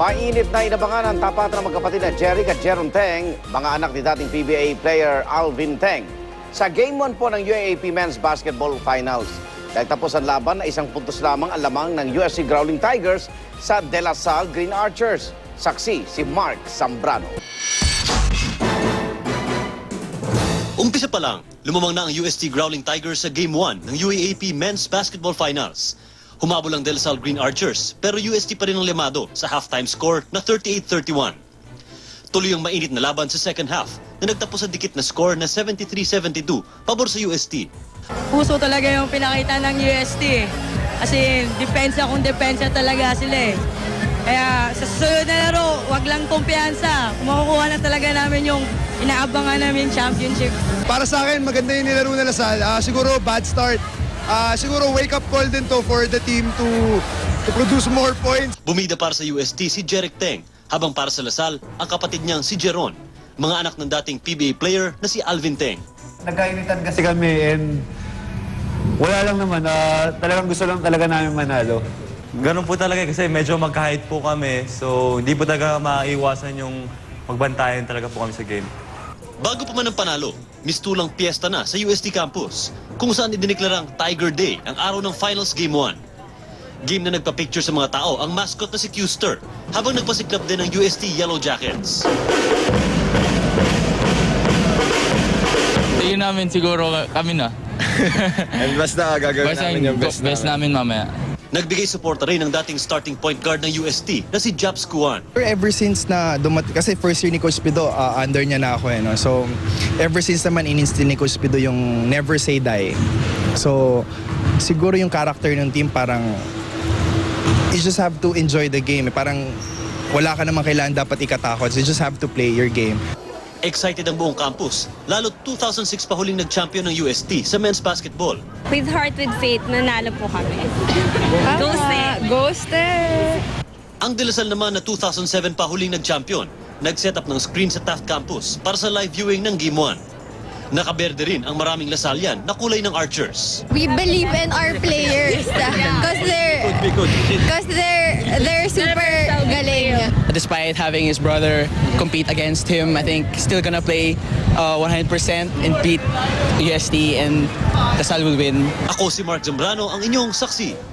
Mainit na inabangan ang tapat ng magkapatid na Jeric at Jeron Teng, mga anak ni dating PBA player Alvin Teng. Sa Game 1 po ng UAAP Men's Basketball Finals, nagtapos ang laban na 1 puntos lamang ang lamang ng USC Growling Tigers sa De La Salle Green Archers. Saksi si Mark Zambrano. Umpisa pa lang, lumamang na ang UST Growling Tigers sa Game 1 ng UAAP Men's Basketball Finals. Humabol ang De La Salle Green Archers pero UST pa rin ang limado sa halftime score na 38-31. Tuloy ang mainit na laban sa second half na nagtapos sa dikit na score na 73-72 pabor sa UST. Puso talaga yung pinakita ng UST. Kasi depensa kung depensa talaga sila eh. Kaya sa susunod na laro, wag lang kumpiyansa. Makukuha na talaga namin yung inaabangan namin championship. Para sa akin, maganda yung nilaro na Lasal. Siguro bad start. Siguro wake-up call din to for the team to produce more points. Bumida para sa UST si Jeric Teng, habang para sa Lasal, ang kapatid niyang si Jeron, mga anak ng dating PBA player na si Alvin Teng. Nagkainitan kasi kami and wala lang naman, talagang gusto lang talaga namin manalo. Ganun po talaga kasi medyo magka-height po kami, so hindi po talaga maiwasan yung magbantayan talaga po kami sa game. Bago pa man ang panalo, mistulang piyesta na sa UST campus, kung saan idineklarang Tiger Day ang araw ng Finals Game 1. Game na nagpa-picture sa mga tao ang mascot na si Custer, habang nagpasiklab din ang UST Yellow Jackets. Tingin namin siguro kami na. And basta gagawin namin yung best namin mamaya. Nagbigay suporta rin ang dating starting point guard ng UST na si Japs Kuan. Ever since na dumating, kasi first year ni Coach Pido, under niya na ako eh, no? So, ever since naman in-instill ni Coach Pido yung never say die. So, siguro yung character ng team parang, you just have to enjoy the game. Parang wala ka naman kailangan dapat ikatakot. So, you just have to play your game. Excited ang buong campus, lalo 2006 pa huling nag-champion ng UST sa men's basketball. With heart, with faith, nanalo po kami. Ghosted! Ang De La Salle naman na 2007 pa huling nag-champion, nag-set up ng screen sa Taft Campus para sa live viewing ng Game 1. Nakaberde rin ang maraming Lasallian na kulay ng Archers. We believe in our players because they're super galing. Despite having his brother compete against him, I think still gonna play 100% and beat UST and Lasal will win. Ako si Mark Zambrano, ang inyong saksi.